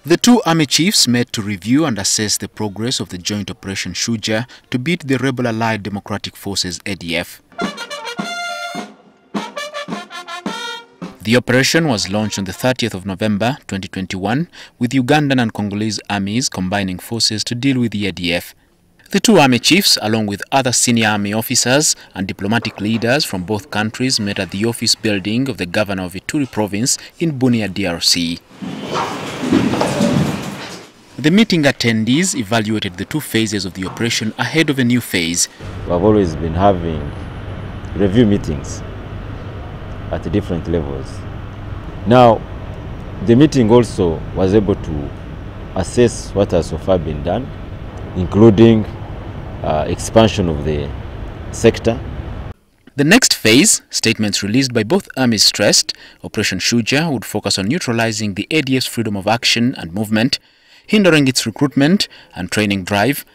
The two army chiefs met to review and assess the progress of the joint operation Shujaa to beat the rebel Allied Democratic Forces ADF. The operation was launched on the 30th of November 2021 with Ugandan and Congolese armies combining forces to deal with the ADF. The two army chiefs, along with other senior army officers and diplomatic leaders from both countries, met at the office building of the governor of Ituri province in Bunia, DRC. The meeting attendees evaluated the two phases of the operation ahead of a new phase. We have always been having review meetings at different levels. Now, the meeting also was able to assess what has so far been done, including expansion of the sector. The next phase, statements released by both armies stressed, Operation Shujaa would focus on neutralizing the ADF's freedom of action and movement, hindering its recruitment and training drive,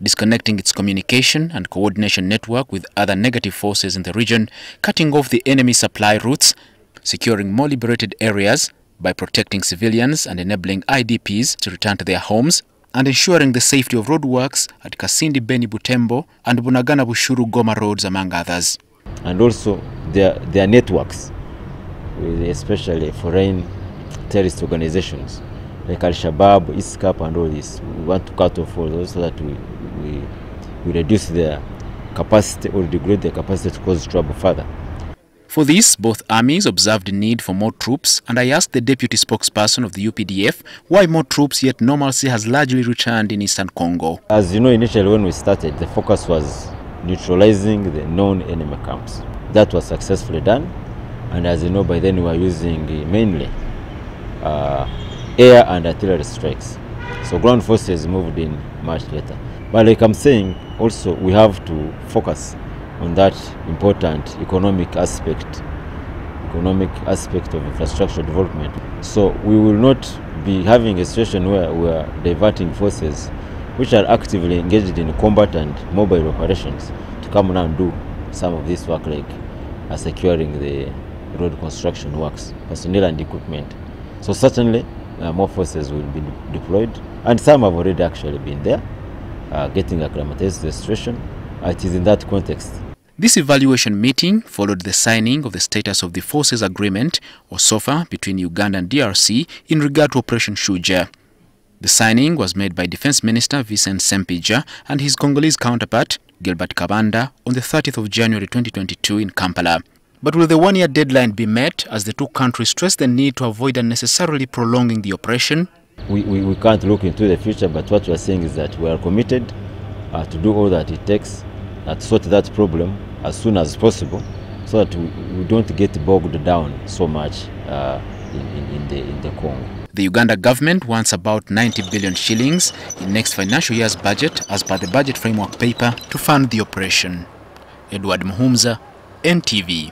disconnecting its communication and coordination network with other negative forces in the region, cutting off the enemy supply routes, securing more liberated areas by protecting civilians and enabling IDPs to return to their homes, and ensuring the safety of roadworks at Kasindi Beni Butembo and Bunagana Bushuru Goma roads, among others. And also their networks, with especially foreign terrorist organizations like Al-Shabaab, ISCAP and all this. We want to cut off all those so that we reduce their capacity or degrade their capacity to cause trouble further. For this, both armies observed the need for more troops, and I asked the deputy spokesperson of the UPDF why more troops, yet normalcy has largely returned in Eastern Congo. As you know, initially when we started, the focus was neutralizing the known enemy camps. That was successfully done, and as you know, by then we were using mainly air and artillery strikes. So ground forces moved in much later. But like I'm saying, also we have to focus on that important economic aspect of infrastructure development. So we will not be having a situation where we are diverting forces which are actively engaged in combat and mobile operations to come now and do some of this work, like securing the road construction works, personnel and equipment. So certainly more forces will be deployed, and some have already actually been there, getting acclimatized to the situation. It is in that context. This evaluation meeting followed the signing of the Status of the Forces Agreement, or SOFA, between Uganda and DRC in regard to Operation Shujaa. The signing was made by Defense Minister Wilson Mbadi and his Congolese counterpart, Gilbert Kabanda, on the 30th of January 2022 in Kampala. But will the one-year deadline be met as the two countries stress the need to avoid unnecessarily prolonging the operation? We can't look into the future, but what we are saying is that we are committed to do all that it takes to sort that problem as soon as possible, so that we don't get bogged down so much in the Congo. The Uganda government wants about 90 billion shillings in next financial year's budget as per the budget framework paper to fund the operation. Edward Muhumza, NTV.